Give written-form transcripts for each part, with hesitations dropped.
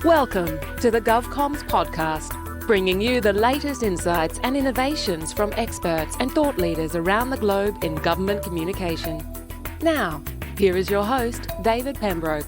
Welcome to the GovComms podcast, bringing you the latest insights and innovations from experts and thought leaders around the globe in government communication. Now, here is your host, David Pembroke.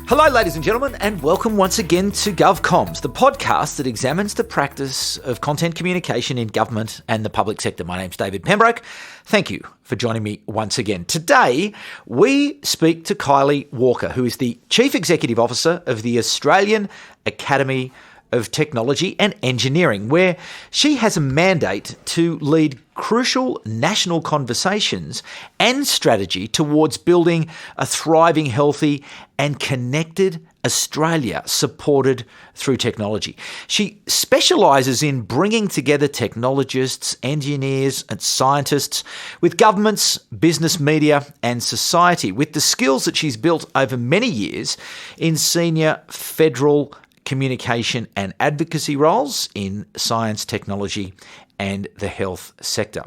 Hello, ladies and gentlemen, and welcome once again to GovComms, the podcast that examines the practice of content communication in government and the public sector. My name's David Pembroke. Thank you for joining me once again. Today, we speak to Kylie Walker, who is the Chief Executive Officer of the Australian Academy of Technology and Engineering, where she has a mandate to lead crucial national conversations and strategy towards building a thriving, healthy and connected Australia supported through technology. She specialises in bringing together technologists, engineers and scientists with governments, business, media and society with the skills that she's built over many years in senior federal communication and advocacy roles in science, technology and the health sector.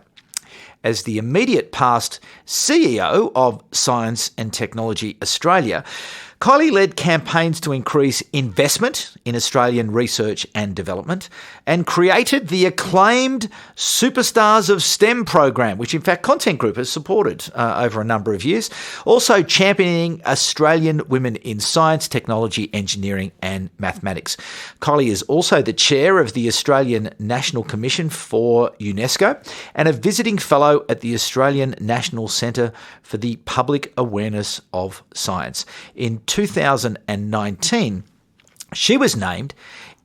As the immediate past CEO of Science and Technology Australia, Kylie led campaigns to increase investment in Australian research and development and created the acclaimed Superstars of STEM program, which in fact Content Group has supported over a number of years, also championing Australian women in science, technology, engineering and mathematics. Kylie is also the chair of the Australian National Commission for UNESCO and a visiting fellow at the Australian National Centre for the Public Awareness of Science. In 2019, she was named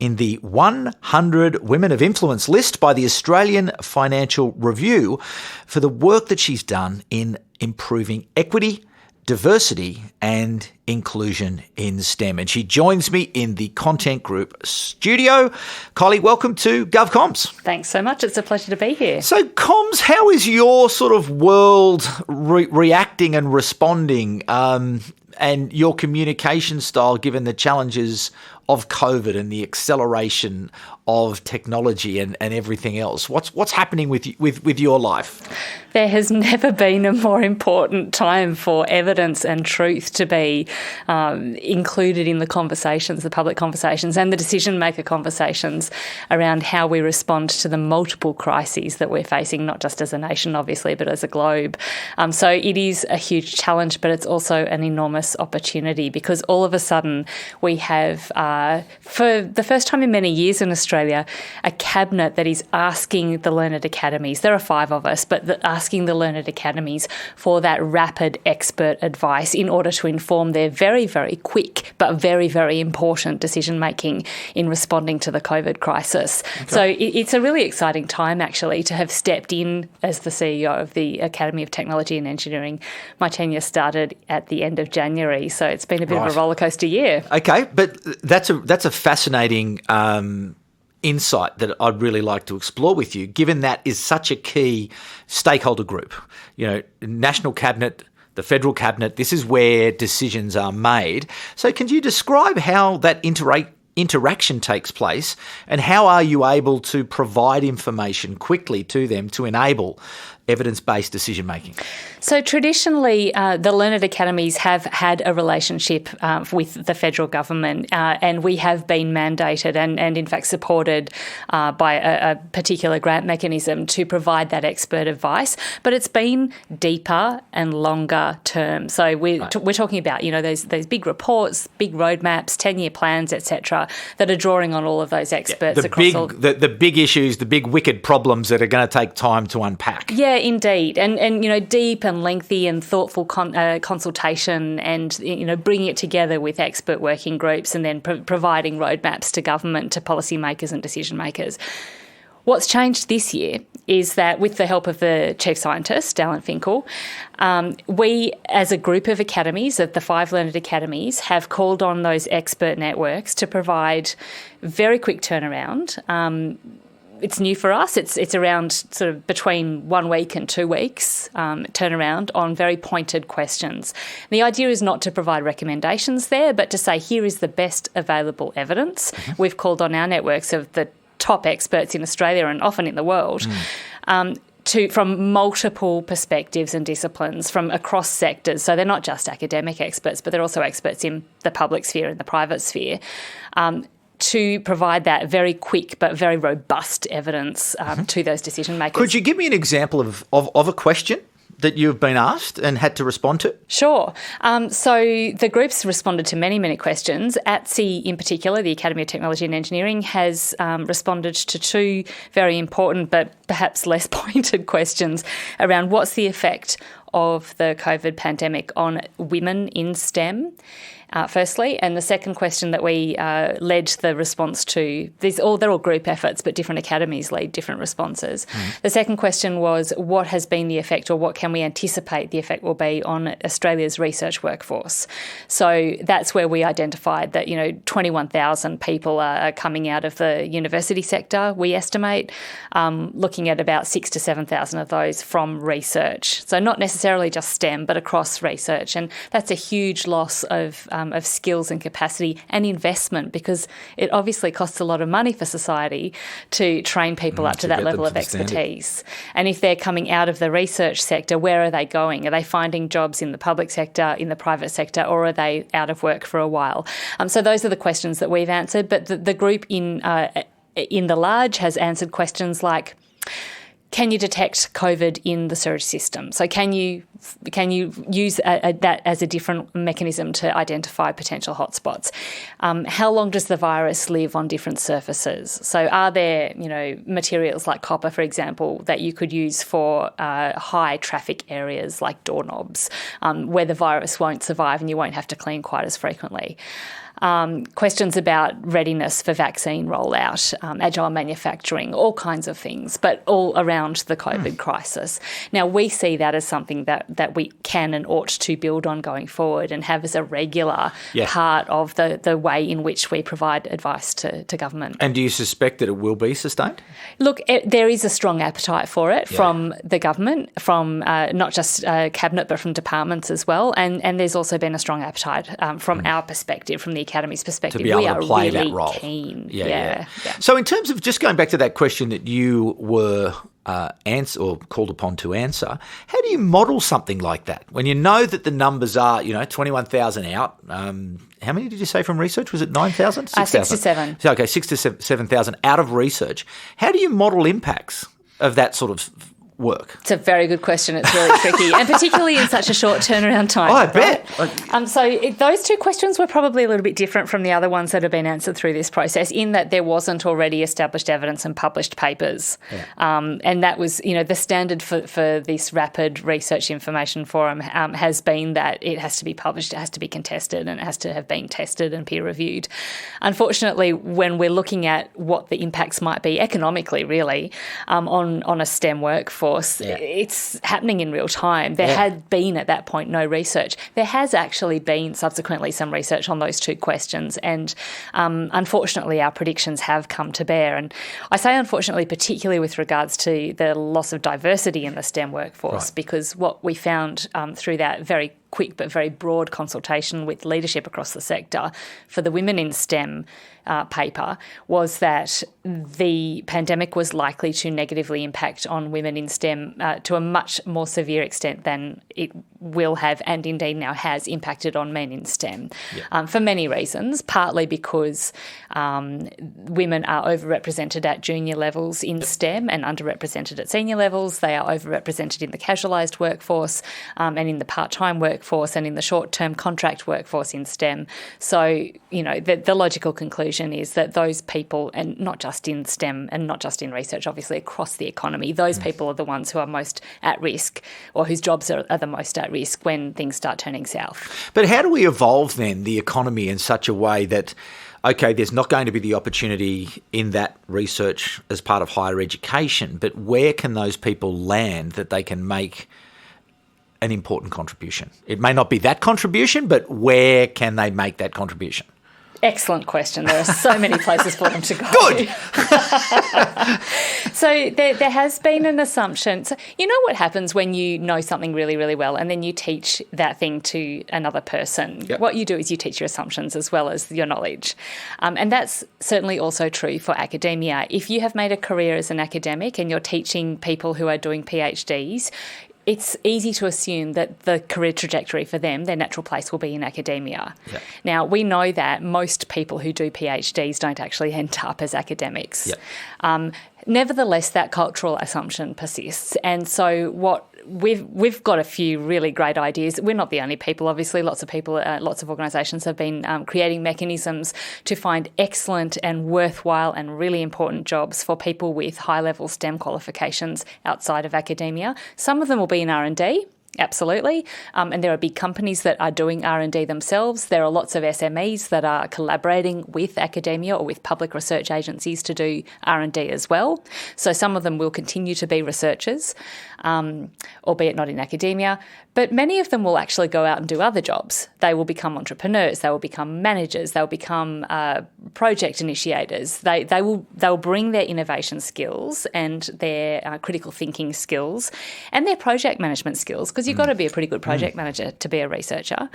in the 100 Women of Influence list by the Australian Financial Review for the work that she's done in improving equity, diversity and inclusion in STEM. And she joins me in the Content Group studio. Kylie, welcome to GovComms. Thanks so much. It's a pleasure to be here. So, Comms, how is your sort of world reacting and responding and your communication style, given the challenges of COVID and the acceleration of technology and everything else? What's happening with your life? There has never been a more important time for evidence and truth to be included in the conversations, the public conversations and the decision-maker conversations around how we respond to the multiple crises that we're facing, not just as a nation, obviously, but as a globe. So it is a huge challenge, but it's also an enormous opportunity because all of a sudden we have, for the first time in many years in Australia, a cabinet that is asking the learned academies, there are 5 of us, but asking the learned academies for that rapid expert advice in order to inform their very, very quick but very, very important decision-making in responding to the COVID crisis. Okay. So it's a really exciting time, actually, to have stepped in as the CEO of the Academy of Technology and Engineering. My tenure started at the end of January, so it's been a bit of a rollercoaster year. Okay, but that's a fascinating insight that I'd really like to explore with you, given that is such a key stakeholder group. You know, National Cabinet, the Federal Cabinet, this is where decisions are made. So can you describe how that interaction takes place and how are you able to provide information quickly to them to enable evidence-based decision-making? So traditionally, the learned academies have had a relationship with the federal government and we have been mandated and in fact supported by a particular grant mechanism to provide that expert advice. But it's been deeper and longer term. So we're talking about, you know, those big reports, big roadmaps, 10-year plans, etc., that are drawing on all of those experts across all... The big issues, the big wicked problems that are going to take time to unpack. Yeah, indeed. And you know, deep and lengthy and thoughtful consultation and, you know, bringing it together with expert working groups and then providing roadmaps to government, to policymakers and decision makers. What's changed this year is that with the help of the Chief Scientist, Alan Finkel, we as a group of academies, of the 5 learned academies, have called on those expert networks to provide very quick turnaround. It's new for us. It's around sort of between 1 week and 2 weeks turnaround on very pointed questions. The idea is not to provide recommendations there, but to say here is the best available evidence. Mm-hmm. We've called on our networks of the top experts in Australia and often in the world from multiple perspectives and disciplines from across sectors. So they're not just academic experts, but they're also experts in the public sphere and the private sphere, to provide that very quick but very robust evidence to those decision makers. Could you give me an example of a question that you've been asked and had to respond to? Sure. So the group's responded to many, many questions. ATSI in particular, the Academy of Technology and Engineering, has responded to two very important but perhaps less pointed questions around what's the effect of the COVID pandemic on women in STEM, firstly. And the second question that we led the response to, they're all group efforts, but different academies lead different responses. The second question was, what has been the effect, or what can we anticipate the effect will be on Australia's research workforce? So that's where we identified that, 21,000 people are coming out of the university sector, we estimate, looking at about 6,000 to 7,000 of those from research. So not necessarily just STEM, but across research. And that's a huge loss of skills and capacity and investment, because it obviously costs a lot of money for society to train people up to that level of expertise. And if they're coming out of the research sector, where are they going? Are they finding jobs in the public sector, in the private sector, or are they out of work for a while? So those are the questions that we've answered. But the group in the large has answered questions like, can you detect COVID in the sewage system? So can you use that as a different mechanism to identify potential hotspots? How long does the virus live on different surfaces? So are there, materials like copper, for example, that you could use for high traffic areas like doorknobs, where the virus won't survive and you won't have to clean quite as frequently? Questions about readiness for vaccine rollout, agile manufacturing, all kinds of things, but all around the COVID crisis. Now, we see that as something that we can and ought to build on going forward and have as a regular part of the way in which we provide advice to government. And do you suspect that it will be sustained? Look, there is a strong appetite for it from the government, from not just Cabinet, but from departments as well. And there's also been a strong appetite from our perspective, from the Academy's perspective. To be able we to are play really that role. Keen. Yeah. So in terms of just going back to that question that you were called upon to answer, how do you model something like that when you know that the numbers are, 21,000 out? How many did you say from research? Was it 9,000? 6 to 7. Okay, 6,000 to 7,000 out of research. How do you model impacts of that sort of work? It's a very good question. It's really tricky, and particularly in such a short turnaround time. Oh, I bet. Those two questions were probably a little bit different from the other ones that have been answered through this process, in that there wasn't already established evidence and published papers. And that was, the standard for this rapid research information forum has been that it has to be published, it has to be contested, and it has to have been tested and peer reviewed. Unfortunately, when we're looking at what the impacts might be economically, really, on a STEM workforce, it's happening in real time. There had been at that point no research. There has actually been subsequently some research on those two questions, and unfortunately our predictions have come to bear. And I say unfortunately particularly with regards to the loss of diversity in the STEM workforce, because what we found through that very quick but very broad consultation with leadership across the sector for the Women in STEM paper was that the pandemic was likely to negatively impact on women in STEM to a much more severe extent than it will have, and indeed now has, impacted on men in STEM for many reasons, partly because women are overrepresented at junior levels in STEM and underrepresented at senior levels. They are overrepresented in the casualised workforce and in the part-time workforce and in the short-term contract workforce in STEM. So, the logical conclusion is that those people, and not just in STEM and not just in research, obviously across the economy, those people are the ones who are most at risk, or whose jobs are the most at risk when things start turning south. But how do we evolve then the economy in such a way that, okay, there's not going to be the opportunity in that research as part of higher education, but where can those people land that they can make an important contribution? It may not be that contribution, but where can they make that contribution? Excellent question. There are so many places for them to go. Good. So there has been an assumption. So you know what happens when you know something really, really well and then you teach that thing to another person? Yep. What you do is you teach your assumptions as well as your knowledge. And that's certainly also true for academia. If you have made a career as an academic and you're teaching people who are doing PhDs, it's easy to assume that the career trajectory for them, their natural place will be in academia. Yep. Now, we know that most people who do PhDs don't actually end up as academics. Yep. Nevertheless, that cultural assumption persists. And so what we've got a few really great ideas. We're not the only people, obviously. Lots of people, lots of organisations have been creating mechanisms to find excellent and worthwhile and really important jobs for people with high-level STEM qualifications outside of academia. Some of them will be in R&D. Absolutely. And there are big companies that are doing R&D themselves. There are lots of SMEs that are collaborating with academia or with public research agencies to do R&D as well. So some of them will continue to be researchers, albeit not in academia. But many of them will actually go out and do other jobs. They will become entrepreneurs. They will become managers. They will become project initiators. They will bring their innovation skills and their critical thinking skills and their project management skills, because you've got to be a pretty good project manager to be a researcher.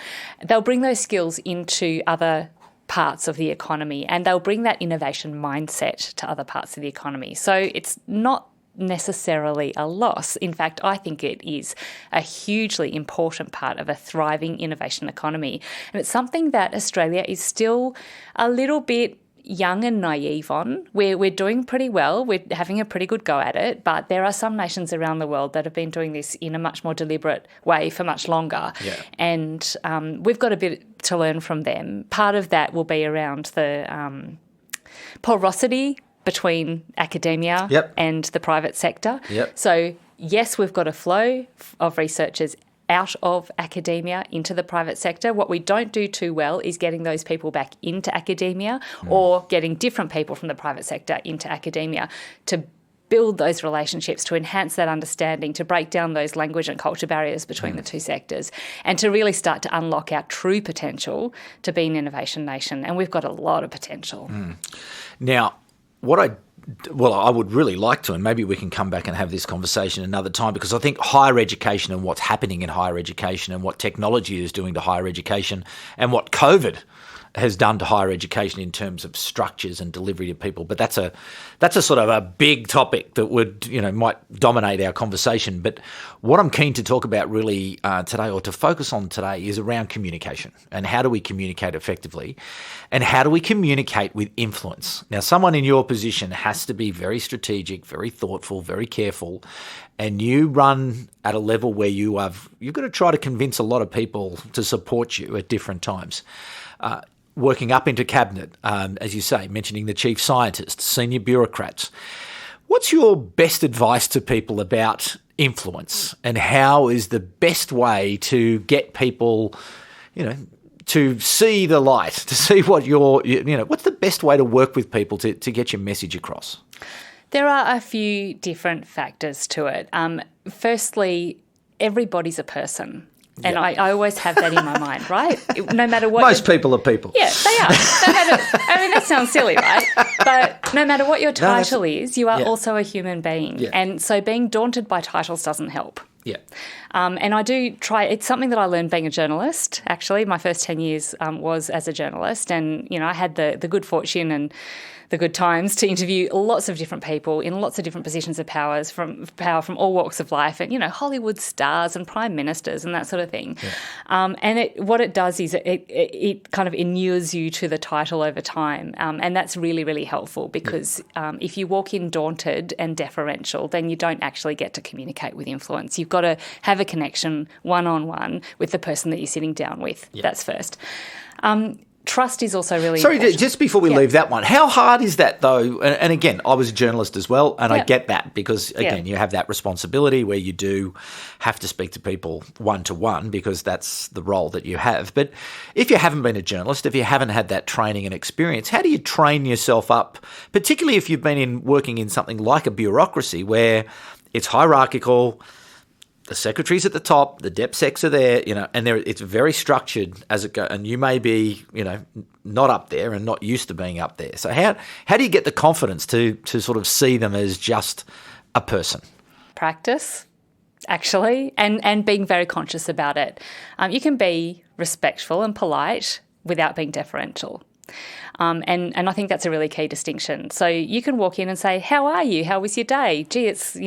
They'll bring those skills into other parts of the economy, and they'll bring that innovation mindset to other parts of the economy. So it's not necessarily a loss. In fact, I think it is a hugely important part of a thriving innovation economy. And it's something that Australia is still a little bit young and naive on. We're doing pretty well. We're having a pretty good go at it, but there are some nations around the world that have been doing this in a much more deliberate way for much longer. Yeah. And we've got a bit to learn from them. Part of that will be around the porosity between academia and the private sector. Yep. So, yes, we've got a flow of researchers out of academia into the private sector. What we don't do too well is getting those people back into academia or getting different people from the private sector into academia to build those relationships, to enhance that understanding, to break down those language and culture barriers between the two sectors, and to really start to unlock our true potential to be an innovation nation. And we've got a lot of potential. Now, I would really like to, and maybe we can come back and have this conversation another time, because I think higher education and what's happening in higher education and what technology is doing to higher education and what COVID has done to higher education in terms of structures and delivery to people. But that's a sort of a big topic that would, might dominate our conversation. But what I'm keen to talk about really today, or to focus on today, is around communication and how do we communicate effectively and how do we communicate with influence. Now, someone in your position has to be very strategic, very thoughtful, very careful, and you run at a level where you've got to try to convince a lot of people to support you at different times. Working up into cabinet, as you say, mentioning the chief scientists, senior bureaucrats. What's your best advice to people about influence, and how is the best way to get people, to see the light, to see what what's the best way to work with people to get your message across? There are a few different factors to it. Firstly, everybody's a person. And I always have that in my mind, right? No matter what. Most people are people. Yeah, they are. That sounds silly, right? But no matter what your title is, you are also a human being. Yeah. And so being daunted by titles doesn't help. Yeah. And I do try, it's something that I learned being a journalist, actually. My first 10 years was as a journalist, and, I had the good fortune and the good times to interview lots of different people in lots of different positions of power from all walks of life, and, Hollywood stars and prime ministers and that sort of thing. Yeah. And what it does is it kind of inures you to the title over time. And that's really, really helpful, because if you walk in daunted and deferential, then you don't actually get to communicate with influence. You've got to have a connection one-on-one with the person that you're sitting down with. Yeah. That's first. Trust is also really important. Sorry, just before we leave that one, how hard is that though? And again, I was a journalist as well, and I get that, because again, you have that responsibility where you do have to speak to people one-to-one, because that's the role that you have. But if you haven't been a journalist, if you haven't had that training and experience, how do you train yourself up, particularly if you've been working in something like a bureaucracy where it's hierarchical, the secretary's at the top, the dep secs are there, and it's very structured as it goes. And you may be, not up there and not used to being up there. So how do you get the confidence to sort of see them as just a person? Practice, actually, and being very conscious about it. You can be respectful and polite without being deferential. And I think that's a really key distinction. So you can walk in and say, how are you? How was your day? Gee, it's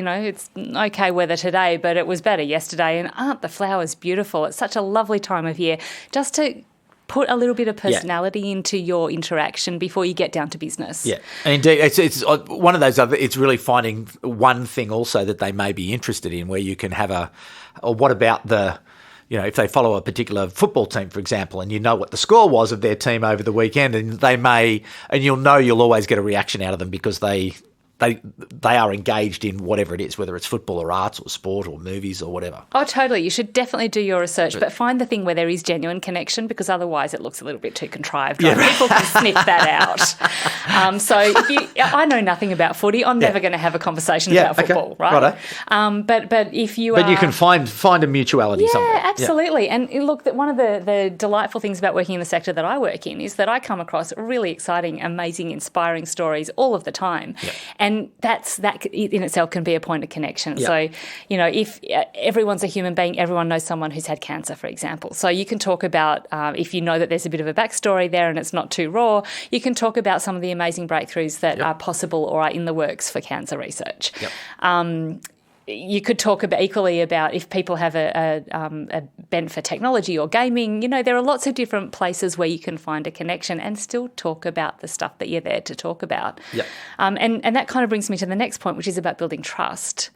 okay weather today, but it was better yesterday. And aren't the flowers beautiful? It's such a lovely time of year. Just to put a little bit of personality into your interaction before you get down to business. Yeah, and indeed, it's one of those other, it's really finding one thing also that they may be interested in, where you can have or what about the, if they follow a particular football team, for example, and you know what the score was of their team over the weekend, and you'll always get a reaction out of them because they are engaged in whatever it is, whether it's football or arts or sport or movies or whatever. Oh, totally. You should definitely do your research, but find the thing where there is genuine connection, because otherwise it looks a little bit too contrived. Right? Yeah. People can sniff that out. So I know nothing about footy. I'm never going to have a conversation about football, right? But if you But you can find a mutuality somewhere. Yeah, absolutely. And look, one of the delightful things about working in the sector that I work in is that I come across really exciting, amazing, inspiring stories all of the time. Yeah. And that in itself can be a point of connection. Yeah. So, if everyone's a human being, everyone knows someone who's had cancer, for example. So you can talk about, if you know that there's a bit of a backstory there and it's not too raw, you can talk about some of the amazing breakthroughs that are possible or are in the works for cancer research. Yep. You could talk equally about if people have a bent for technology or gaming. There are lots of different places where you can find a connection and still talk about the stuff that you're there to talk about. Yep. And that kind of brings me to the next point, which is about building trust.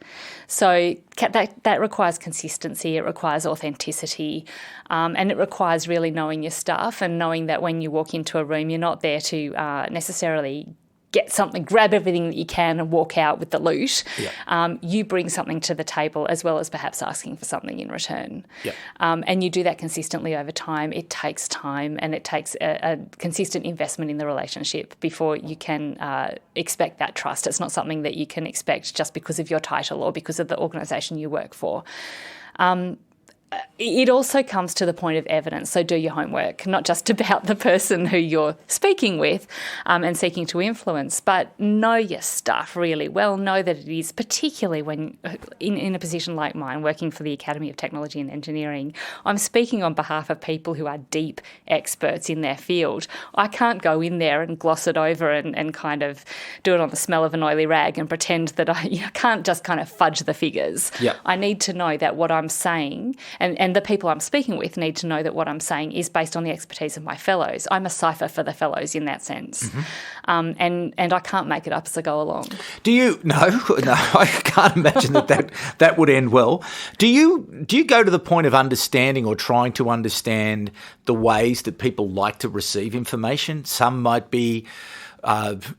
So that requires consistency, it requires authenticity, and it requires really knowing your stuff and knowing that when you walk into a room, you're not there to necessarily get something, grab everything that you can and walk out with the loot. Yeah. You bring something to the table as well as perhaps asking for something in return. Yeah. And you do that consistently over time. It takes time and it takes a consistent investment in the relationship before you can expect that trust. It's not something that you can expect just because of your title or because of the organisation you work for. It also comes to the point of evidence, so do your homework, not just about the person who you're speaking with and seeking to influence, but know your stuff really well. Know that it is, particularly when in a position like mine, working for the Academy of Technology and Engineering, I'm speaking on behalf of people who are deep experts in their field. I can't go in there and gloss it over and kind of do it on the smell of an oily rag and pretend that I can't just kind of fudge the figures. Yep. I need to know that what I'm saying and the people I'm speaking with need to know that what I'm saying is based on the expertise of my fellows. I'm a cipher for the fellows in that sense. Mm-hmm. And I can't make it up as I go along. Do you? No, I can't imagine that would end well. Do you go to the point of understanding or trying to understand the ways that people like to receive information? Some might be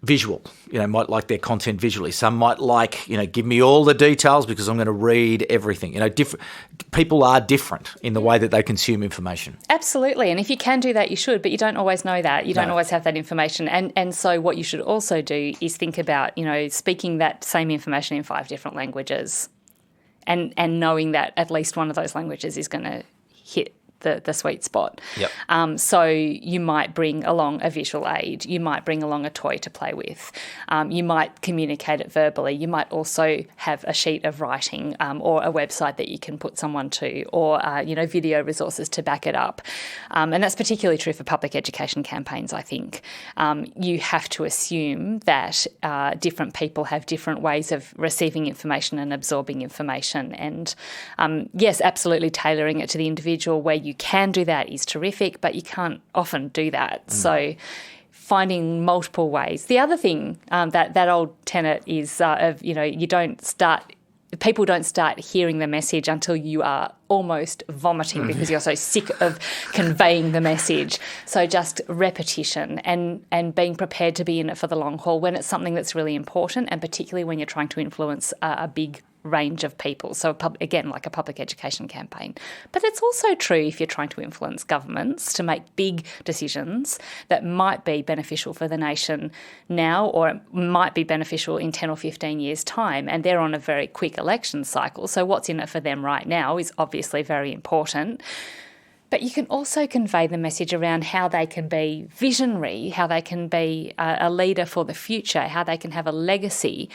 visual, might like their content visually. Some might like, give me all the details because I'm going to read everything. Different people are different in the way that they consume information. Absolutely. And if you can do that, you should, but you don't always know that. You don't always have that information. And so what you should also do is think about, speaking that same information in 5 different languages and knowing that at least one of those languages is going to hit the sweet spot. Yep. So you might bring along a visual aid. You might bring along a toy to play with. You might communicate it verbally. You might also have a sheet of writing or a website that you can put someone to or, video resources to back it up. And that's particularly true for public education campaigns, I think. You have to assume that different people have different ways of receiving information and absorbing information. And, yes, absolutely tailoring it to the individual where you can do that is terrific, but you can't often do that. Mm. So finding multiple ways. The other thing that old tenet is people don't start hearing the message until you are almost vomiting because you're so sick of conveying the message. So just repetition and being prepared to be in it for the long haul when it's something that's really important, and particularly when you're trying to influence a big range of people. So again, like a public education campaign. But it's also true if you're trying to influence governments to make big decisions that might be beneficial for the nation now, or it might be beneficial in 10 or 15 years' time, and they're on a very quick election cycle. So what's in it for them right now is obviously very important. But you can also convey the message around how they can be visionary, how they can be a leader for the future, how they can have a legacy,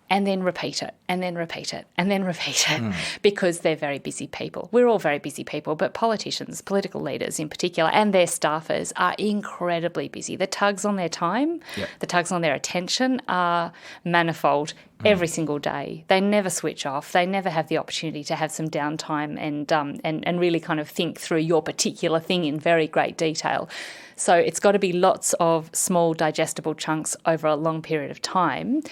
and then repeat it, and then repeat it, and then repeat it, because they're very busy people. We're all very busy people, but politicians, political leaders in particular, and their staffers are incredibly busy. The tugs on their time, the tugs on their attention are manifold every single day. They never switch off. They never have the opportunity to have some downtime and really kind of think through your particular thing in very great detail. So it's got to be lots of small digestible chunks over a long period of time.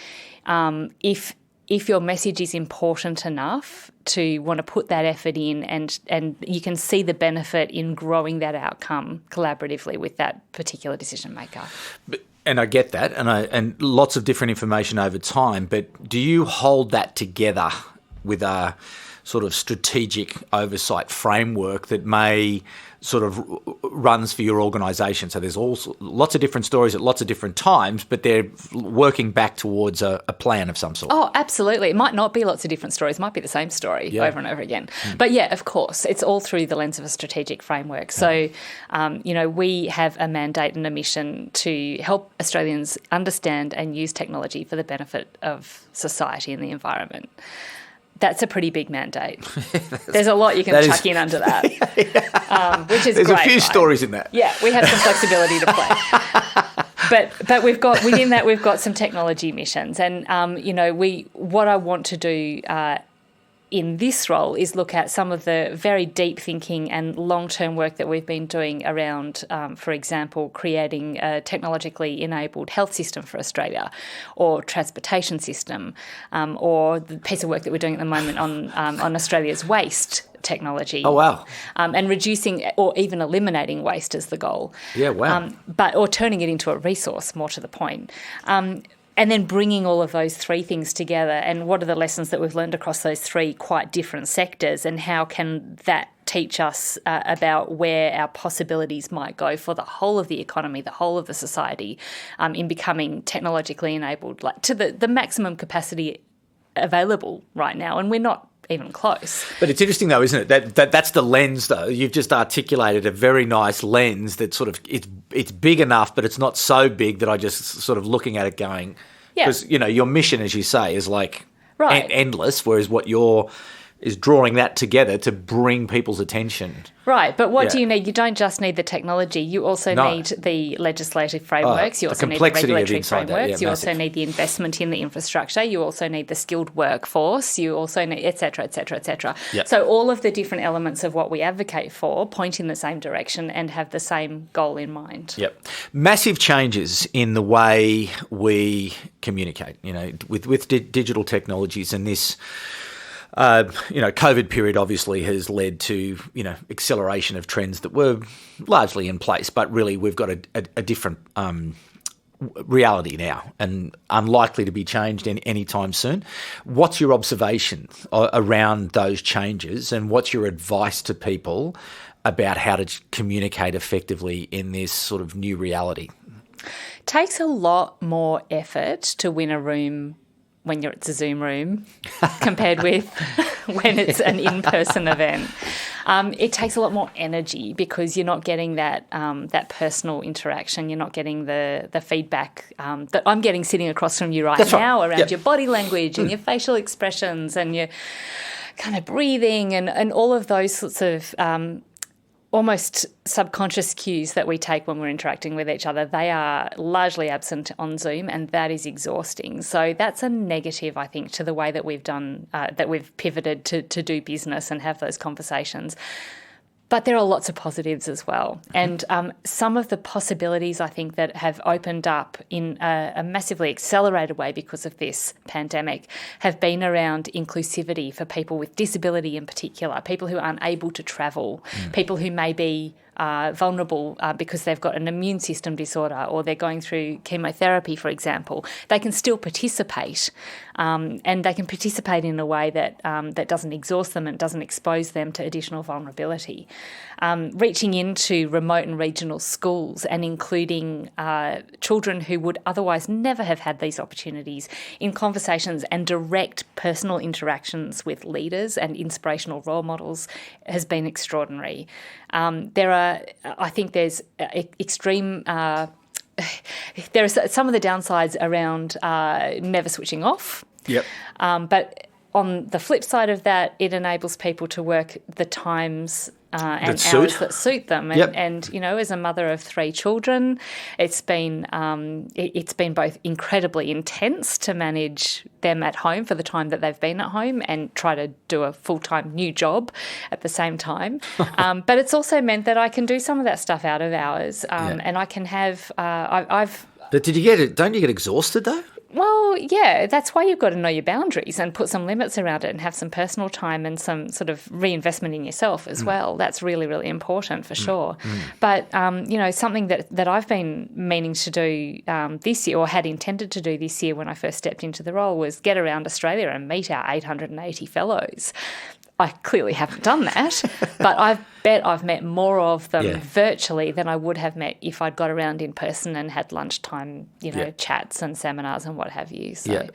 If your message is important enough to want to put that effort in, and you can see the benefit in growing that outcome collaboratively with that particular decision maker. And I get that, and lots of different information over time, but do you hold that together with a sort of strategic oversight framework that may sort of runs for your organisation? So there's also lots of different stories at lots of different times, but they're working back towards a plan of some sort. Oh, absolutely. It might not be lots of different stories. It might be the same story over and over again. But yeah, of course, it's all through the lens of a strategic framework. So, we have a mandate and a mission to help Australians understand and use technology for the benefit of society and the environment. That's a pretty big mandate. There's a lot you can chuck in under that, which is There's great. A few stories in that. Yeah, we have some flexibility to play. But we've got within that we've got some technology missions, and what I want to do in this role is look at some of the very deep thinking and long-term work that we've been doing around, for example, creating a technologically enabled health system for Australia, or transportation system, or the piece of work that we're doing at the moment on Australia's waste technology. Oh, wow. And reducing or even eliminating waste is the goal. Yeah, wow. Or turning it into a resource, more to the point. And then bringing all of those three things together, and what are the lessons that we've learned across those three quite different sectors, and how can that teach us about where our possibilities might go for the whole of the economy, the whole of the society, in becoming technologically enabled, like to the maximum capacity available right now. And we're not even close. But it's interesting though, isn't it? That's the lens though. You've just articulated a very nice lens that sort of it's big enough, but it's not so big that I just sort of looking at it going, because your mission, as you say, is like endless, whereas what is drawing that together to bring people's attention. Right, but what do you need? You don't just need the technology. You also need the legislative frameworks. You also need the regulatory frameworks. You also need the investment in the infrastructure. You also need the skilled workforce. You also need et cetera, et cetera, et cetera. Yep. So all of the different elements of what we advocate for point in the same direction and have the same goal in mind. Yep. Massive changes in the way we communicate, with digital technologies, and this COVID period obviously has led to, acceleration of trends that were largely in place, but really we've got a different reality now and unlikely to be changed any time soon. What's your observation around those changes, and what's your advice to people about how to communicate effectively in this sort of new reality? It takes a lot more effort to win a room when it's a Zoom room compared with when it's an in-person event. It takes a lot more energy because you're not getting that personal interaction. You're not getting the feedback that I'm getting sitting across from you right now around your body language and your facial expressions and your kind of breathing and all of those sorts of almost subconscious cues that we take when we're interacting with each other. They are largely absent on Zoom, and that is exhausting. So that's a negative, I think, to the way that we've done, that we've pivoted to do business and have those conversations. But there are lots of positives as well. And some of the possibilities, I think, that have opened up in a massively accelerated way because of this pandemic have been around inclusivity for people with disability in particular, people who aren't able to travel, people who may be vulnerable because they've got an immune system disorder or they're going through chemotherapy, for example, they can still participate, and they can participate in a way that that doesn't exhaust them and doesn't expose them to additional vulnerability. Reaching into remote and regional schools and including children who would otherwise never have had these opportunities in conversations and direct personal interactions with leaders and inspirational role models has been extraordinary. I think there's extreme. There are some of the downsides around never switching off. Yep. But on the flip side of that, it enables people to work the times and hours that suit them. And you know, as a mother of 3 children, it's been both incredibly intense to manage them at home for the time that they've been at home and try to do a full-time new job at the same time. But it's also meant that I can do some of that stuff out of hours, and I can have But did you get it? Don't you get exhausted though? Well, yeah, that's why you've got to know your boundaries and put some limits around it and have some personal time and some sort of reinvestment in yourself as well. That's really, really important for sure. But, you know, something that I've been meaning to do this year or had intended to do this year when I first stepped into the role was get around Australia and meet our 880 fellows. I clearly haven't done that, but I bet I've met more of them virtually than I would have met if I'd got around in person and had lunchtime, you know, chats and seminars and what have you. So,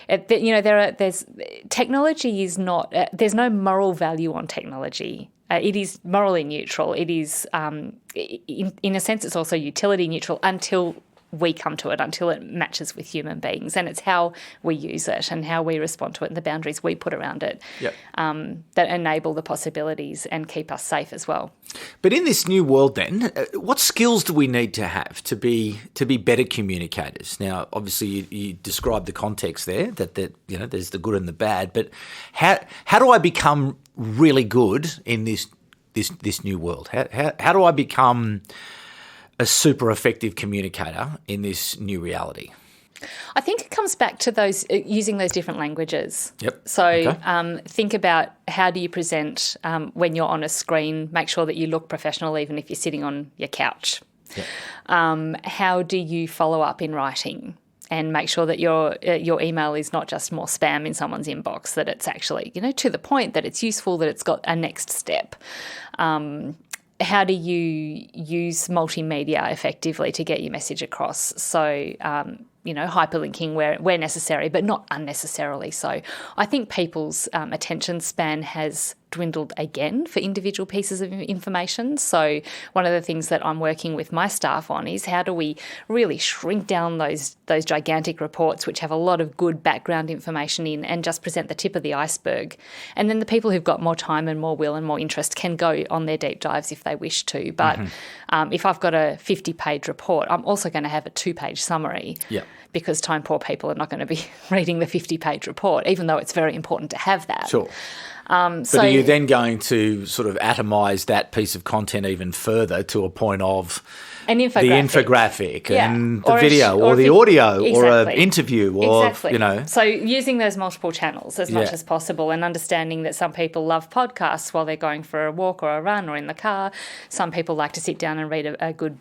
you know, there's technology is not there's no moral value on technology. It is morally neutral. It is, in a sense, it's also utility neutral until we come to it, until it matches with human beings. And it's how we use it and how we respond to it and the boundaries we put around it that enable the possibilities and keep us safe as well. But in this new world then, what skills do we need to have to be better communicators? Now, obviously you described the context there, that you know, there's the good and the bad, but how do I become really good in this new world? How do I become a super effective communicator in this new reality? I think it comes back to those using those different languages. Yep. So think about how do you present when you're on a screen, make sure that you look professional even if you're sitting on your couch. Yep. How do you follow up in writing and make sure that your email is not just more spam in someone's inbox, that it's actually, you know, to the point, that it's useful, that it's got a next step. How do you use multimedia effectively to get your message across? So, you know, hyperlinking where necessary, but not unnecessarily so. I think people's attention span has dwindled again for individual pieces of information. So one of the things that I'm working with my staff on is how do we really shrink down those gigantic reports which have a lot of good background information in and just present the tip of the iceberg. And then the people who've got more time and more will and more interest can go on their deep dives if they wish to. But if I've got a 50-page report, I'm also going to have a 2-page summary. Yeah. Because time-poor people are not going to be reading the 50-page report, even though it's very important to have that. Sure. But are you then going to sort of atomise that piece of content even further to a point of an infographic. The infographic and the video or the audio or an interview or, you know. So using those multiple channels as much as possible and understanding that some people love podcasts while they're going for a walk or a run or in the car. Some people like to sit down and read a good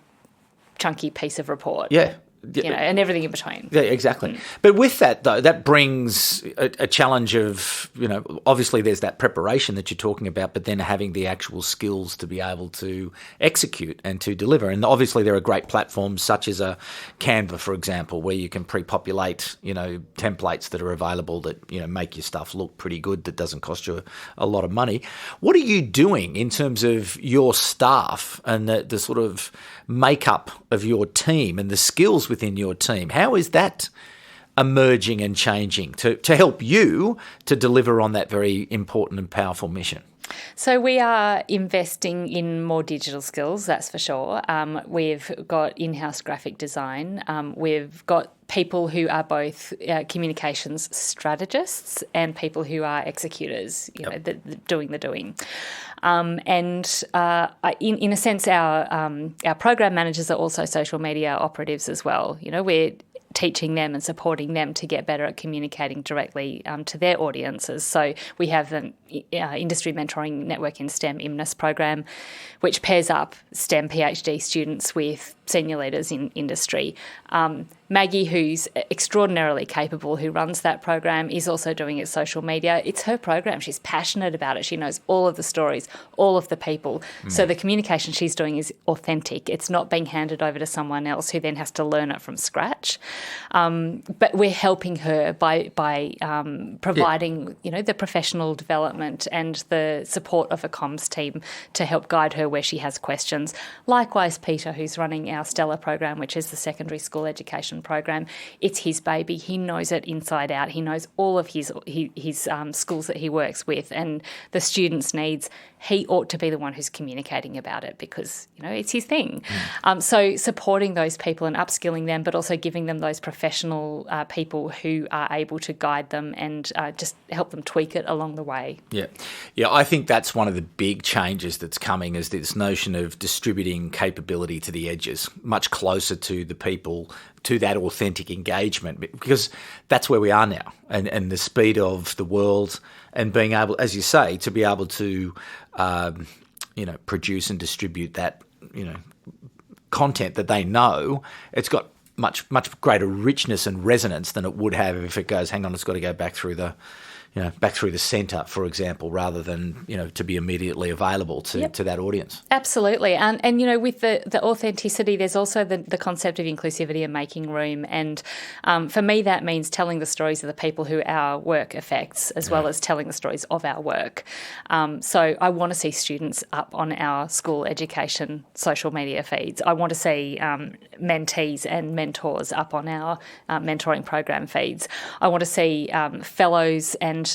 chunky piece of report. Yeah. You know, and everything in between. Yeah, exactly. But with that, though, that brings a challenge of, you know, obviously there's that preparation that you're talking about, but then having the actual skills to be able to execute and to deliver. And obviously there are great platforms such as a Canva, for example, where you can pre-populate, you know, templates that are available that, you know, make your stuff look pretty good, that doesn't cost you a lot of money. What are you doing in terms of your staff and the sort of makeup of your team and the skills within your team? How is that emerging and changing to help you to deliver on that very important and powerful mission? So we are investing in more digital skills, that's for sure. We've got in-house graphic design. We've got people who are both communications strategists and people who are executors, you know, doing the doing. In a sense, our program managers are also social media operatives as well. You know, we're teaching them and supporting them to get better at communicating directly to their audiences. So we have an Industry Mentoring Network in STEM IMNIS program, which pairs up STEM PhD students with senior leaders in industry. Maggie, who's extraordinarily capable, who runs that program, is also doing its social media. It's her program. She's passionate about it. She knows all of the stories, all of the people. So the communication she's doing is authentic. It's not being handed over to someone else who then has to learn it from scratch. But we're helping her by providing, the professional development and the support of a comms team to help guide her where she has questions. Likewise, Peter, who's running our Stellar program, which is the secondary school education program, it's his baby. He knows it inside out. He knows all of his schools that he works with and the students' needs. He ought to be the one who's communicating about it because, it's his thing. So supporting those people and upskilling them, but also giving them those professional people who are able to guide them and just help them tweak it along the way. Yeah, I think that's one of the big changes that's coming is this notion of distributing capability to the edges, much closer to the people, to that authentic engagement, because that's where we are now, and the speed of the world and being able, as you say, to be able to, produce and distribute that, content that they know, it's got much greater richness and resonance than it would have if it goes, hang on, it's got to go back through the centre, for example, rather than, to be immediately available to that audience. Absolutely. And with the authenticity, there's also the concept of inclusivity and making room. And for me, that means telling the stories of the people who our work affects, as well as telling the stories of our work. So I want to see students up on our school education social media feeds. I want to see mentees and mentors up on our mentoring program feeds. I want to see fellows and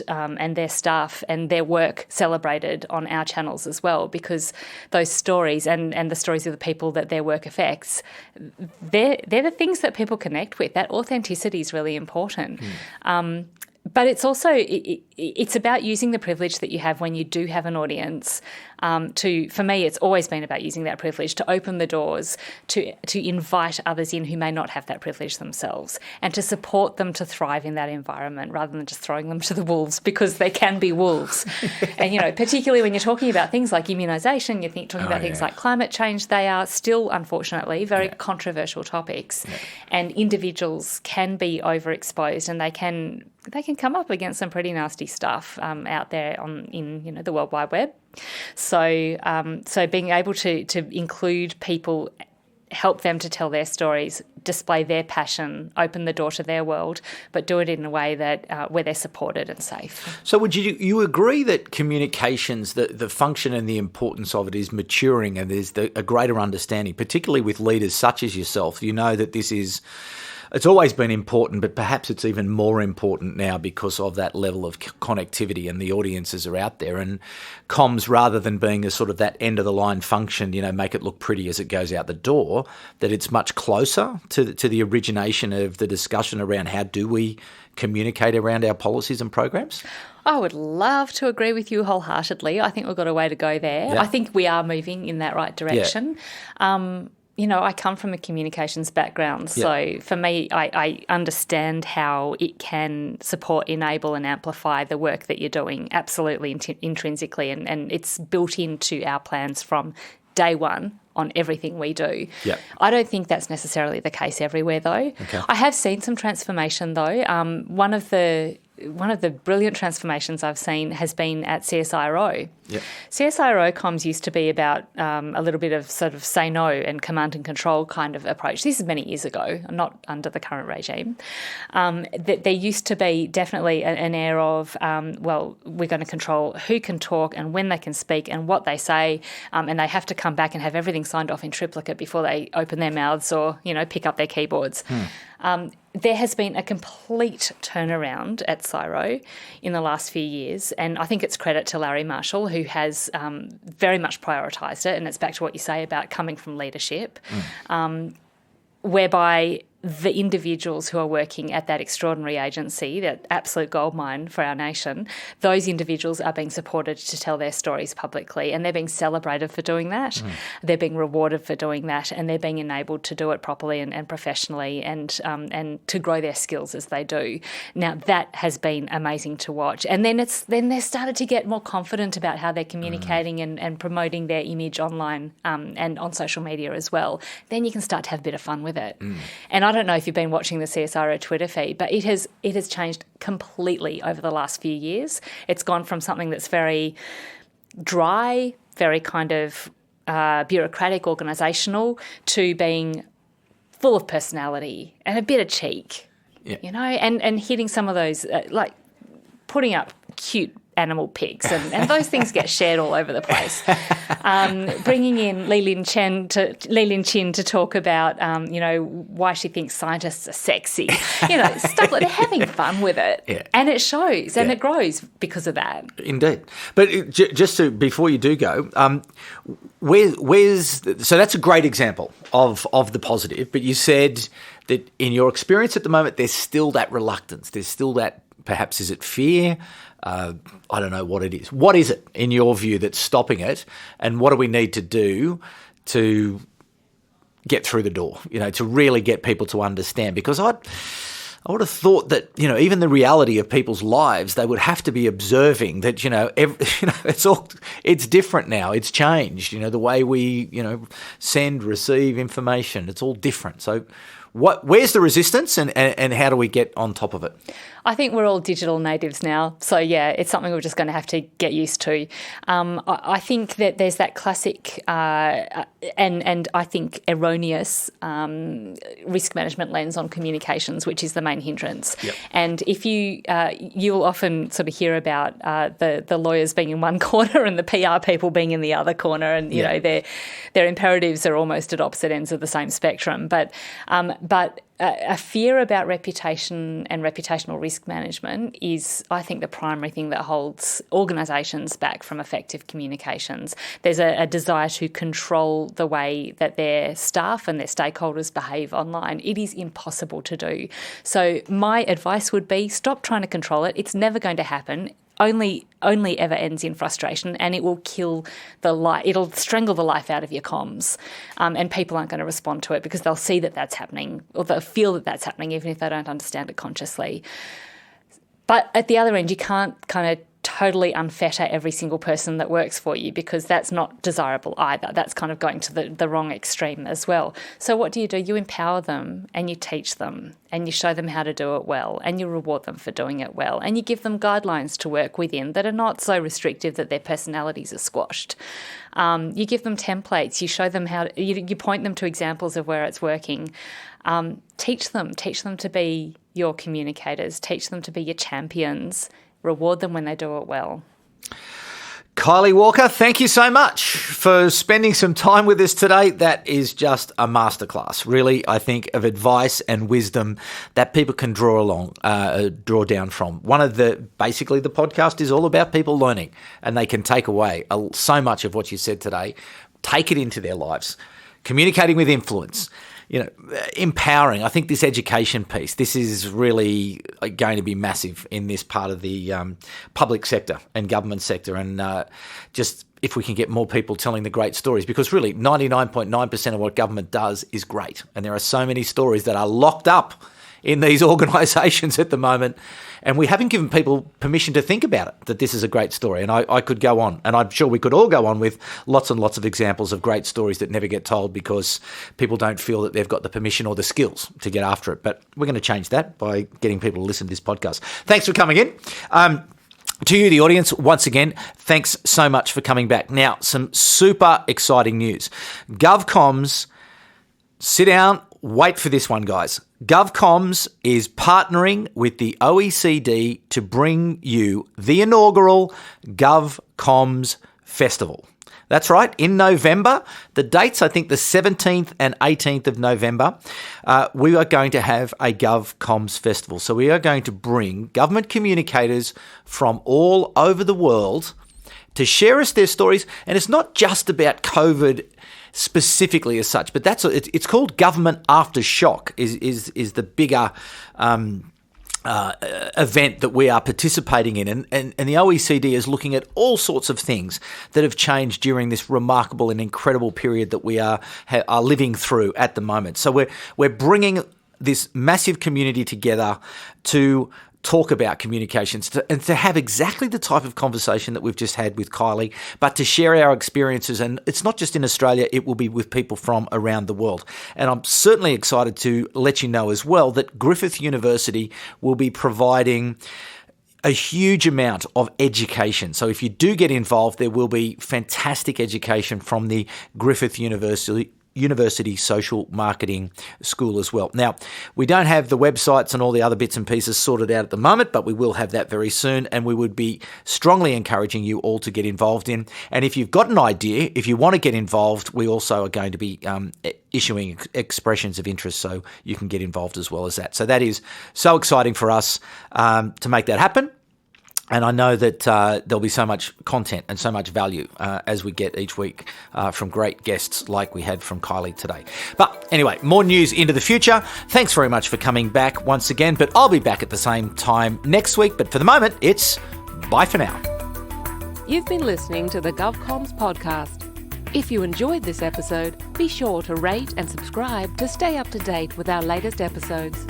their staff and their work celebrated on our channels as well, because those stories and the stories of the people that their work affects, they're the things that people connect with. That authenticity is really important. But it's also it's about using the privilege that you have when you do have an audience. For me, it's always been about using that privilege to open the doors, to invite others in who may not have that privilege themselves, and to support them to thrive in that environment rather than just throwing them to the wolves, because they can be wolves. And particularly when you're talking about things like immunisation, you're talking about things like climate change. They are still, unfortunately, very controversial topics, and individuals can be overexposed, and they can come up against some pretty nasty stuff out there in the World Wide Web. So being able to include people, help them to tell their stories, display their passion, open the door to their world, but do it in a way that where they're supported and safe. So would you agree that communications, the function and the importance of it is maturing, and there's a greater understanding, particularly with leaders such as yourself? You know that it's always been important, but perhaps it's even more important now because of that level of connectivity and the audiences are out there. And comms, rather than being a sort of that end-of-the-line function, make it look pretty as it goes out the door, that it's much closer to the origination of the discussion around how do we communicate around our policies and programs? I would love to agree with you wholeheartedly. I think we've got a way to go there. Yeah. I think we are moving in that right direction. Yeah. I come from a communications background, so for me, I understand how it can support, enable and amplify the work that you're doing, absolutely intrinsically, and it's built into our plans from day one on everything we do. Yep. I don't think that's necessarily the case everywhere, though. Okay. I have seen some transformation, though. One of the brilliant transformations I've seen has been at CSIRO. Yep. CSIRO comms used to be about a little bit of sort of say no and command and control kind of approach. This is many years ago, not under the current regime. There used to be definitely an air of, we're going to control who can talk and when they can speak and what they say, and they have to come back and have everything signed off in triplicate before they open their mouths or, pick up their keyboards. There has been a complete turnaround at CSIRO in the last few years, and I think it's credit to Larry Marshall, who has very much prioritised it, and it's back to what you say about coming from leadership, whereby the individuals who are working at that extraordinary agency, that absolute goldmine for our nation, those individuals are being supported to tell their stories publicly, and they're being celebrated for doing that. They're being rewarded for doing that, and they're being enabled to do it properly and professionally, and to grow their skills as they do. Now, that has been amazing to watch. And then they're started to get more confident about how they're communicating and promoting their image online and on social media as well. Then you can start to have a bit of fun with it. And I don't know if you've been watching the CSIRO Twitter feed, but it has changed completely over the last few years. It's gone from something that's very dry, very kind of bureaucratic, organisational, to being full of personality and a bit of cheek, you know, and hitting some of those, like putting up cute animal pics, and those things get shared all over the place. Bringing in Li Lin Chin to talk about, why she thinks scientists are sexy, stuff like they're having fun with it, and it shows and it grows because of that. Indeed, but before you do go, so that's a great example of the positive. But you said that in your experience at the moment, there's still that reluctance. There's still that, perhaps, is it fear? I don't know what it is. What is it, in your view, that's stopping it? And what do we need to do to get through the door, to really get people to understand? Because I would have thought that, even the reality of people's lives, they would have to be observing that, it's different now. It's changed. The way we, send, receive information, it's all different. So where's the resistance and how do we get on top of it? I think we're all digital natives now. So, it's something we're just going to have to get used to. I think that there's that classic and I think erroneous risk management lens on communications, which is the main hindrance. Yep. And if you'll often sort of hear about the lawyers being in one corner and the PR people being in the other corner, and, their imperatives are almost at opposite ends of the same spectrum. But a fear about reputation and reputational risk management is, I think, the primary thing that holds organisations back from effective communications. There's a desire to control the way that their staff and their stakeholders behave online. It is impossible to do. So my advice would be, stop trying to control it. It's never going to happen. Only ever ends in frustration, and it will kill it'll strangle the life out of your comms, and people aren't going to respond to it because they'll see that that's happening, or they'll feel that that's happening, even if they don't understand it consciously. But at the other end, you can't kind of totally unfetter every single person that works for you, because that's not desirable either. That's kind of going to the wrong extreme as well. So what do? You empower them, and you teach them, and you show them how to do it well, and you reward them for doing it well, and you give them guidelines to work within that are not so restrictive that their personalities are squashed. You give them templates. You show them how you point them to examples of where it's working. Teach them to be your communicators. Teach them to be your champions. Reward them when they do it well. Kylie Walker, thank you so much for spending some time with us today. That is just a masterclass, really, I think, of advice and wisdom that people can draw down from. Basically, the podcast is all about people learning, and they can take away so much of what you said today, take it into their lives, communicating with influence, empowering. I think this education piece, this is really going to be massive in this part of the public sector and government sector. And just if we can get more people telling the great stories, because really 99.9% of what government does is great. And there are so many stories that are locked up in these organisations at the moment, and we haven't given people permission to think about it, that this is a great story. And I could go on, and I'm sure we could all go on with lots and lots of examples of great stories that never get told because people don't feel that they've got the permission or the skills to get after it. But we're going to change that by getting people to listen to this podcast. Thanks for coming in. To you, the audience, once again, thanks so much for coming back. Now, some super exciting news. GovComms, sit down, wait for this one, guys. GovComms is partnering with the OECD to bring you the inaugural GovComms Festival. That's right, in November. The dates, I think the 17th and 18th of November, we are going to have a GovComms Festival. So we are going to bring government communicators from all over the world to share us their stories. And it's not just about COVID specifically as such, but it's called Government Aftershock is the bigger event that we are participating in. And the OECD is looking at all sorts of things that have changed during this remarkable and incredible period that we are living through at the moment. So we're bringing this massive community together to talk about communications and to have exactly the type of conversation that we've just had with Kylie, but to share our experiences. And it's not just in Australia, it will be with people from around the world. And I'm certainly excited to let you know as well that Griffith University will be providing a huge amount of education. So if you do get involved, there will be fantastic education from the Griffith University Social Marketing School as well. Now, we don't have the websites and all the other bits and pieces sorted out at the moment, but we will have that very soon, and we would be strongly encouraging you all to get involved in. And if you've got an idea, if you want to get involved, we also are going to be issuing expressions of interest so you can get involved as well as that. So that is so exciting for us to make that happen. And I know that there'll be so much content and so much value as we get each week from great guests like we had from Kylie today. But anyway, more news into the future. Thanks very much for coming back once again. But I'll be back at the same time next week. But for the moment, it's bye for now. You've been listening to the GovComms podcast. If you enjoyed this episode, be sure to rate and subscribe to stay up to date with our latest episodes.